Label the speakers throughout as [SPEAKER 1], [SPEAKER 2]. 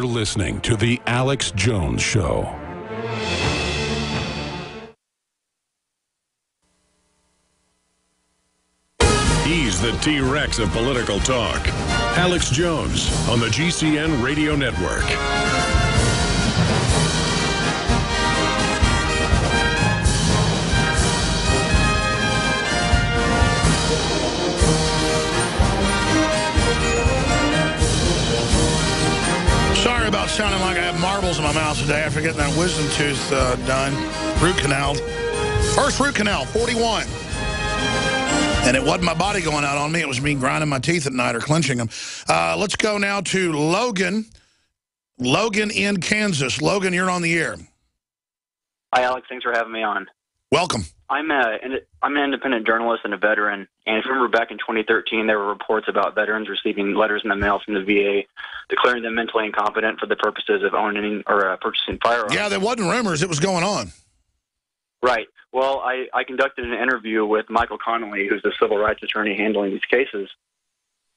[SPEAKER 1] You're listening to The Alex Jones Show. He's the T-Rex of political talk. Alex Jones on the GCN Radio Network.
[SPEAKER 2] Sorry about sounding like I have marbles in my mouth today after getting that wisdom tooth done. Root canal. First root canal, 41. And it wasn't my body going out on me. It was me grinding my teeth at night or clenching them. Let's go now to Logan. Logan in Kansas. Logan, you're on the air.
[SPEAKER 3] Hi, Alex. Thanks for having me on.
[SPEAKER 2] Welcome.
[SPEAKER 3] I'm an independent journalist and a veteran. And if you remember back in 2013, there were reports about veterans receiving letters in the mail from the VA declaring them mentally incompetent for the purposes of owning or purchasing firearms.
[SPEAKER 2] Yeah, there wasn't rumors. It was going on.
[SPEAKER 3] Right. Well, I conducted an interview with Michael Connolly, who's the civil rights attorney handling these cases.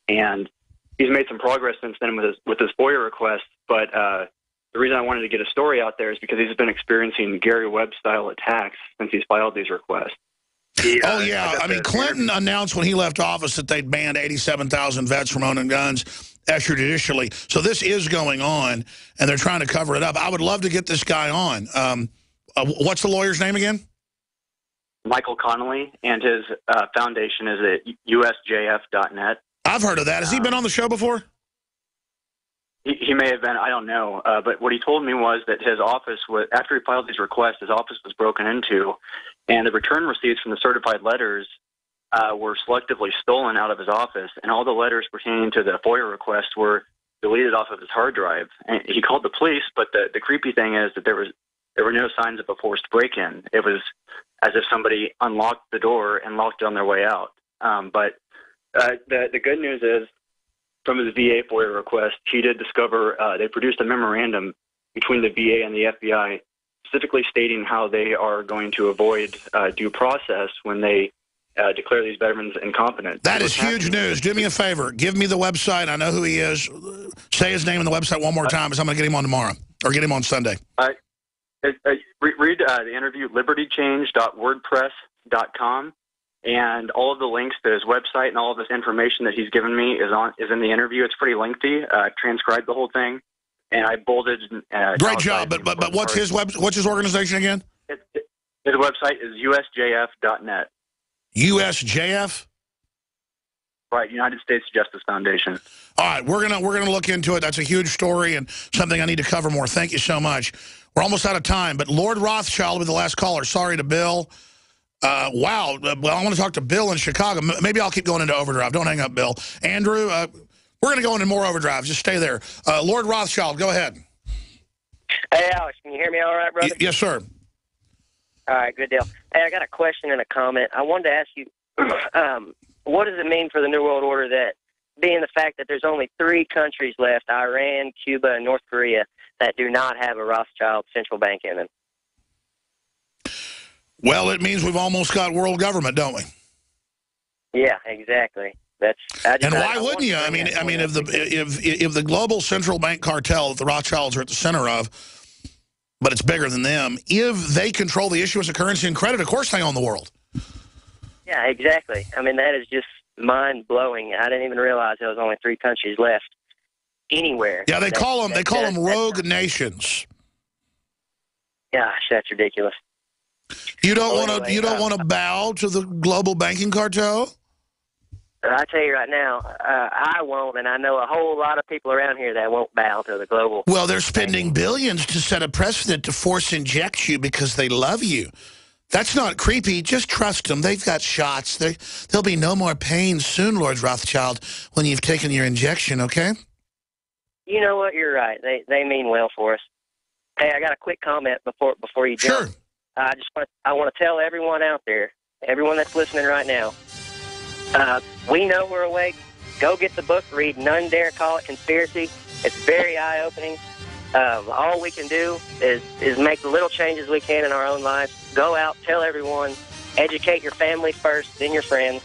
[SPEAKER 3] And he's made some progress since then with his FOIA request. But the reason I wanted to get a story out there is because he's been experiencing Gary Webb-style attacks since he's filed these requests.
[SPEAKER 2] Oh, yeah. I mean, Clinton announced when he left office that they'd banned 87,000 vets from owning guns extrajudicially. So this is going on, and they're trying to cover it up. I would love to get this guy on. What's the lawyer's name again?
[SPEAKER 3] Michael Connolly, and his foundation is at usjf.net.
[SPEAKER 2] I've heard of that. Has he been on the show before?
[SPEAKER 3] He may have been. I don't know. But what he told me was that his office, after he filed these requests, his office was broken into, and the return receipts from the certified letters were selectively stolen out of his office, and all the letters pertaining to the FOIA request were deleted off of his hard drive. And he called the police, but the creepy thing is that there were no signs of a forced break-in. It was as if somebody unlocked the door and locked it on their way out. But the good news is, from his VA FOIA request, he did discover they produced a memorandum between the VA and the FBI specifically stating how they are going to avoid due process when they declare these veterans incompetent.
[SPEAKER 2] That is huge news. Do me a favor. Give me the website. I know who he is. Say his name on the website one more time, because I'm going to get him on tomorrow, or get him on Sunday.
[SPEAKER 3] Read the interview, libertychange.wordpress.com, and all of the links to his website and all of this information that he's given me is in the interview. It's pretty lengthy. I transcribed the whole thing, and I bolded.
[SPEAKER 2] Great job, but what's his organization again?
[SPEAKER 3] His website is usjf.net.
[SPEAKER 2] USJF?
[SPEAKER 3] Right, United States Justice Foundation.
[SPEAKER 2] All right, we're gonna look into it. That's a huge story and something I need to cover more. Thank you so much. We're almost out of time, but Lord Rothschild will be the last caller. Sorry to Bill. Wow. Well, I want to talk to Bill in Chicago. Maybe I'll keep going into overdrive. Don't hang up, Bill. Andrew, we're going to go into more overdrive. Just stay there. Lord Rothschild, go ahead.
[SPEAKER 4] Hey, Alex, can you hear me all right, brother?
[SPEAKER 2] Yes, sir.
[SPEAKER 4] All right, good deal. Hey, I got a question and a comment. I wanted to ask you, what does it mean for the New World Order that, being the fact that there's only 3 countries left, Iran, Cuba, and North Korea, that do not have a Rothschild central bank in them?
[SPEAKER 2] Well, it means we've almost got world government, don't we?
[SPEAKER 4] Yeah, exactly.
[SPEAKER 2] And why wouldn't you? I mean, if the global central bank cartel that the Rothschilds are at the center of, but it's bigger than them, if they control the issuance of currency and credit, of course they own the world.
[SPEAKER 4] Yeah, exactly. I mean, that is just mind-blowing. I didn't even realize there was only 3 countries left anywhere.
[SPEAKER 2] Yeah, they call them rogue nations.
[SPEAKER 4] Gosh, that's ridiculous.
[SPEAKER 2] You don't want to bow to the global banking cartel?
[SPEAKER 4] I tell you right now, I won't, and I know a whole lot of people around here that won't bow to the global.
[SPEAKER 2] Well, they're spending billions to set a precedent to force inject you because they love you. That's not creepy. Just trust them. They've got shots. There'll be no more pain soon, Lord Rothschild, when you've taken your injection, okay?
[SPEAKER 4] You know what? You're right. They mean well for us. Hey, I got a quick comment before you jump.
[SPEAKER 2] Sure.
[SPEAKER 4] I want to tell everyone out there, everyone that's listening right now, we know we're awake. Go get the book, read None Dare Call It Conspiracy. It's very eye-opening. All we can do is make the little changes we can in our own lives. Go out, tell everyone, educate your family first, then your friends.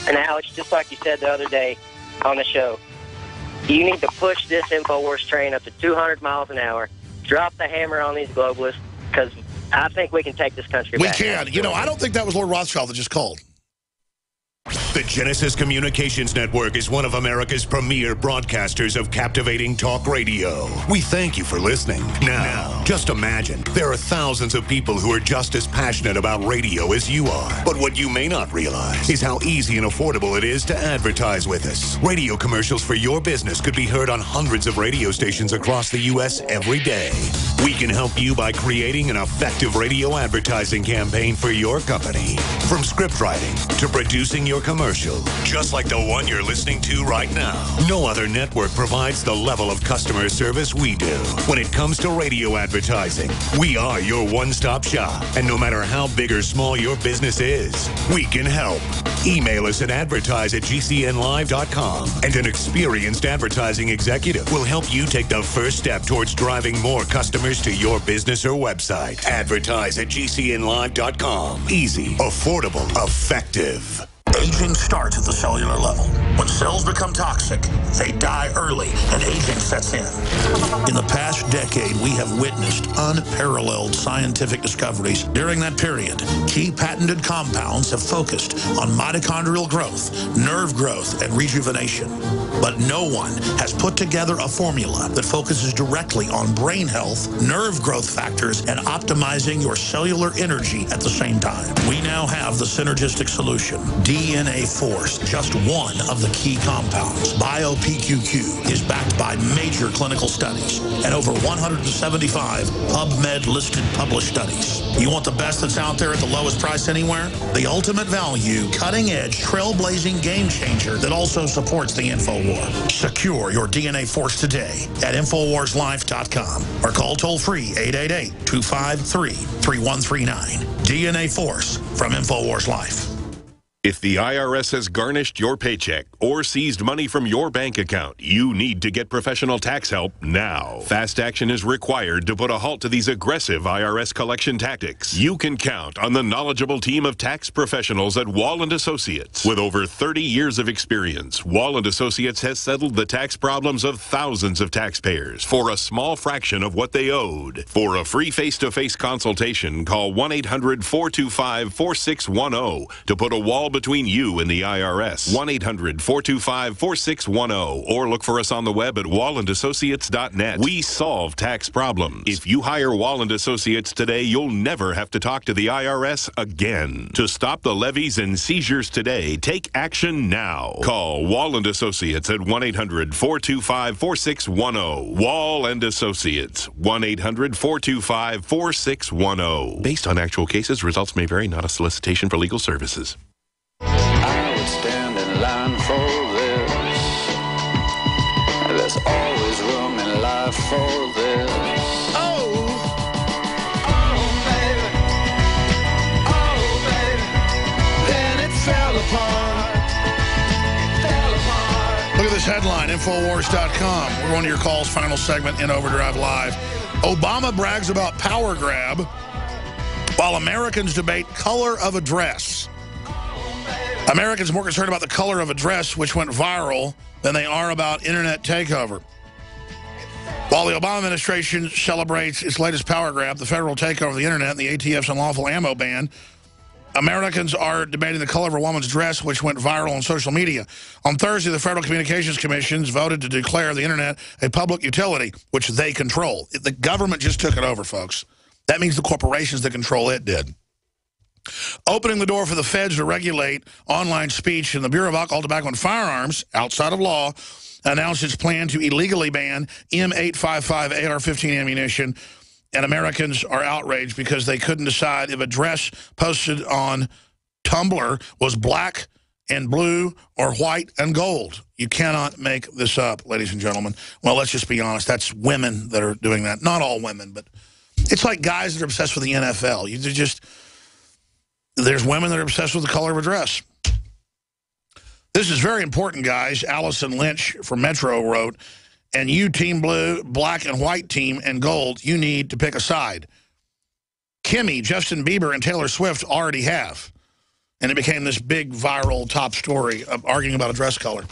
[SPEAKER 4] And Alex, just like you said the other day on the show, You need to push this InfoWars train up to 200 miles an hour. Drop the hammer on these globalists, because I think we can take this country back.
[SPEAKER 2] We can. You know, I don't think that was Lord Rothschild that just called.
[SPEAKER 5] The Genesis Communications Network is one of America's premier broadcasters of captivating talk radio. We thank you for listening. Now, just imagine, there are thousands of people who are just as passionate about radio as you are. But what you may not realize is how easy and affordable it is to advertise with us. Radio commercials for your business could be heard on hundreds of radio stations across the U.S. every day. We can help you by creating an effective radio advertising campaign for your company. From script writing to producing your commercial, just like the one you're listening to right now. No other network provides the level of customer service we do. When it comes to radio advertising, we are your one-stop shop. And no matter how big or small your business is, we can help. Email us at advertise@gcnlive.com, and an experienced advertising executive will help you take the first step towards driving more customers to your business or website. Advertise@gcnlive.com. Easy, affordable, effective.
[SPEAKER 2] Aging starts at the cellular level. When cells become toxic, they die early and aging sets in. In the past decade, we have witnessed unparalleled scientific discoveries. During that period, key patented compounds have focused on mitochondrial growth, nerve growth, and rejuvenation. But no one has put together a formula that focuses directly on brain health, nerve growth factors, and optimizing your cellular energy at the same time. We now have the synergistic solution. DNA Force, just one of the key compounds. BioPQQ is backed by major clinical studies and over 175 PubMed-listed published studies. You want the best that's out there at the lowest price anywhere? The ultimate value, cutting-edge, trailblazing game changer that also supports the InfoWar. Secure your DNA Force today at InfoWarsLife.com or call toll-free 888-253-3139. DNA Force from InfoWars Life.
[SPEAKER 1] If the IRS has garnished your paycheck or seized money from your bank account, you need to get professional tax help now. Fast action is required to put a halt to these aggressive IRS collection tactics. You can count on the knowledgeable team of tax professionals at Wall & Associates. With over 30 years of experience, Wall & Associates has settled the tax problems of thousands of taxpayers for a small fraction of what they owed. For a free face-to-face consultation, call 1-800-425-4610 to put a wall between you and the IRS. 1-800-425-4610 or look for us on the web at wallandassociates.net. We solve tax problems. If you hire Wall & Associates today, you'll never have to talk to the IRS again. To stop the levies and seizures today, take action now. Call Wall & Associates at 1-800-425-4610. Wall & Associates, 1-800-425-4610. Based on actual cases, results may vary, not a solicitation for legal services.
[SPEAKER 6] I would stand in line for this. There's always room in life for this.
[SPEAKER 2] Oh,
[SPEAKER 6] baby. Oh, baby. Then it fell apart. It fell apart.
[SPEAKER 2] look at this headline, Infowars.com. We're going to your calls, final segment in Overdrive Live. Obama brags about power grab while Americans debate color of a dress. Americans are more concerned about the color of a dress, which went viral, than they are about internet takeover. While the Obama administration celebrates its latest power grab, the federal takeover of the internet and the ATF's unlawful ammo ban, Americans are debating the color of a woman's dress, which went viral on social media. On Thursday, the Federal Communications Commission voted to declare the internet a public utility, which they control. The government just took it over, folks. That means the corporations that control it did. Opening the door for the feds to regulate online speech, and the Bureau of Alcohol, Tobacco, and Firearms, outside of law, announced its plan to illegally ban M855 AR-15 ammunition, and Americans are outraged because they couldn't decide if a dress posted on Tumblr was black and blue or white and gold. You cannot make this up, ladies and gentlemen. Well, let's just be honest. That's women that are doing that. Not all women, but it's like guys that are obsessed with the NFL. There's women that are obsessed with the color of a dress. This is very important, guys. Allison Lynch from Metro wrote, and you, Team Blue, black and white team, and gold, you need to pick a side. Kimmy, Justin Bieber, and Taylor Swift already have. And it became this big viral top story of arguing about a dress color.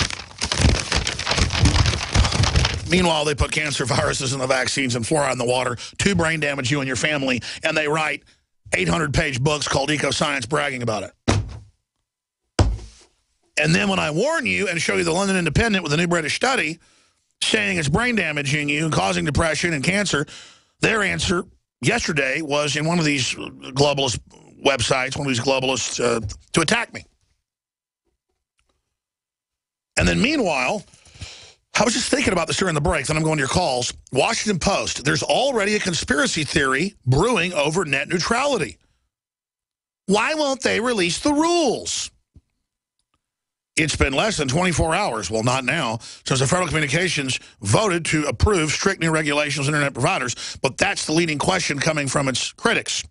[SPEAKER 2] Meanwhile, they put cancer viruses in the vaccines and fluoride in the water to brain damage you and your family, and they write 800-page books called Eco-Science bragging about it. And then when I warn you and show you the London Independent with a new British study saying it's brain damaging you and causing depression and cancer, their answer yesterday was in one of these globalist websites, one of these globalists, to attack me. And then meanwhile, I was just thinking about this during the break, then I'm going to your calls. Washington Post, there's already a conspiracy theory brewing over net neutrality. Why won't they release the rules? It's been less than 24 hours, well, not now, since the Federal Communications voted to approve strict new regulations on Internet providers, but that's the leading question coming from its critics.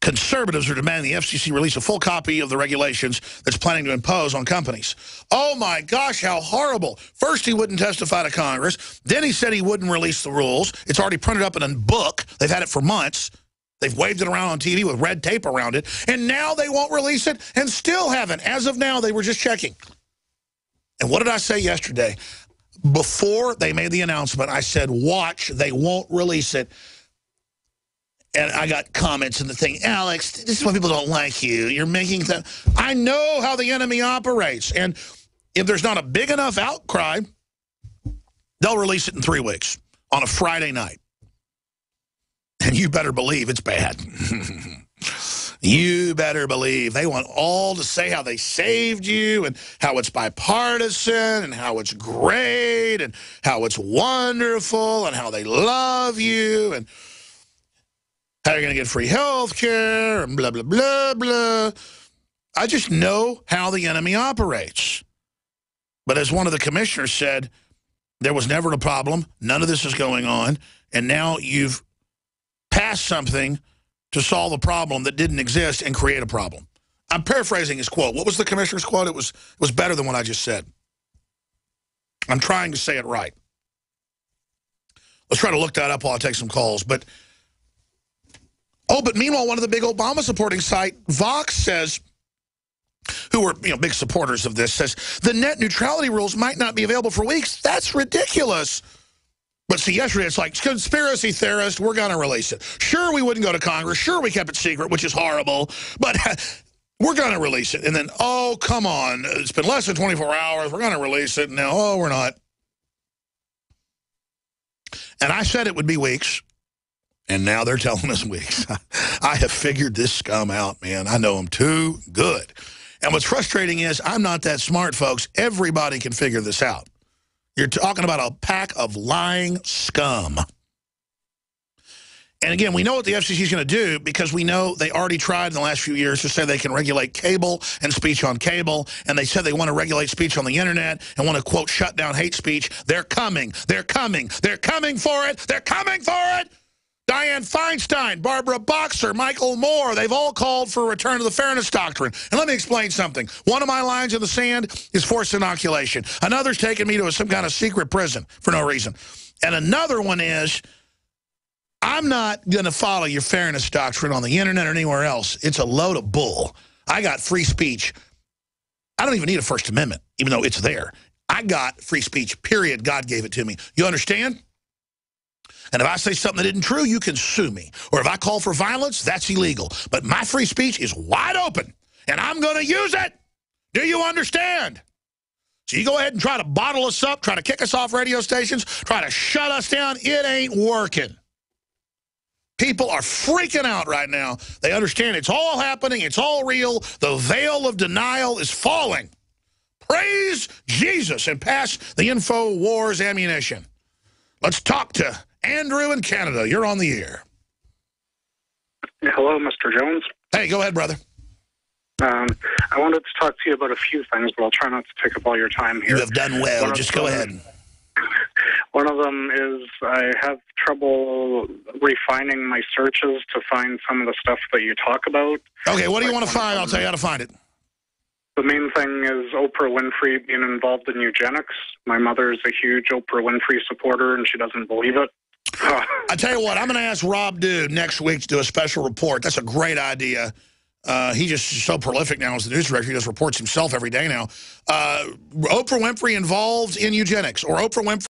[SPEAKER 2] Conservatives are demanding the FCC release a full copy of the regulations that's planning to impose on companies. Oh, my gosh, how horrible. First, he wouldn't testify to Congress. Then he said he wouldn't release the rules. It's already printed up in a book. They've had it for months. They've waved it around on TV with red tape around it. And now they won't release it and still haven't. As of now, they were just checking. And what did I say yesterday? Before they made the announcement, I said, watch, they won't release it. And I got comments in the thing, Alex, this is why people don't like you. You're making that. I know how the enemy operates. And if there's not a big enough outcry, they'll release it in 3 weeks on a Friday night. And you better believe it's bad. You better believe. They want all to say how they saved you and how it's bipartisan and how it's great and how it's wonderful and how they love you and how you're going to get free health care and blah, blah, blah, blah. I just know how the enemy operates. But as one of the commissioners said, there was never a problem. None of this is going on. And now you've passed something to solve a problem that didn't exist and create a problem. I'm paraphrasing his quote. What was the commissioner's quote? It was better than what I just said. I'm trying to say it right. Let's try to look that up while I take some calls. But meanwhile, one of the big Obama supporting site, Vox, says, who were big supporters of this, says the net neutrality rules might not be available for weeks. That's ridiculous. But see, yesterday it's like, conspiracy theorist, we're going to release it. Sure, we wouldn't go to Congress. Sure, we kept it secret, which is horrible. But we're going to release it. And then, oh, come on. It's been less than 24 hours. We're going to release it. Now, oh, we're not. And I said it would be weeks. And now they're telling us weeks. I have figured this scum out, man. I know them too good. And what's frustrating is I'm not that smart, folks. Everybody can figure this out. You're talking about a pack of lying scum. And again, we know what the FCC is going to do because we know they already tried in the last few years to say they can regulate cable and speech on cable. And they said they want to regulate speech on the Internet and want to, quote, shut down hate speech. They're coming. They're coming. They're coming for it. They're coming for it. Dianne Feinstein, Barbara Boxer, Michael Moore, they've all called for a return to the fairness doctrine. And let me explain something. One of my lines in the sand is forced inoculation. Another's taking me to some kind of secret prison for no reason. And another one is, I'm not going to follow your fairness doctrine on the Internet or anywhere else. It's a load of bull. I got free speech. I don't even need a First Amendment, even though it's there. I got free speech, period. God gave it to me. You understand? And if I say something that isn't true, you can sue me. Or if I call for violence, that's illegal. But my free speech is wide open, and I'm going to use it. Do you understand? So you go ahead and try to bottle us up, try to kick us off radio stations, try to shut us down. It ain't working. People are freaking out right now. They understand it's all happening. It's all real. The veil of denial is falling. Praise Jesus and pass the InfoWars ammunition. Let's talk to Andrew in Canada. You're on the air.
[SPEAKER 7] Hello, Mr. Jones.
[SPEAKER 2] Hey, go ahead, brother.
[SPEAKER 7] I wanted to talk to you about a few things, but I'll try not to take up all your time here.
[SPEAKER 2] You have done well. Just go ahead.
[SPEAKER 7] One of them is I have trouble refining my searches to find some of the stuff that you talk about.
[SPEAKER 2] Okay, what do you want to find? I'll tell you how to find it.
[SPEAKER 7] The main thing is Oprah Winfrey being involved in eugenics. My mother is a huge Oprah Winfrey supporter, and she doesn't believe it.
[SPEAKER 2] I tell you what, I'm going to ask Rob Dude next week to do a special report. That's a great idea. He's just so prolific now as the news director. He just reports himself every day now. Oprah Winfrey involved in eugenics, or Oprah Winfrey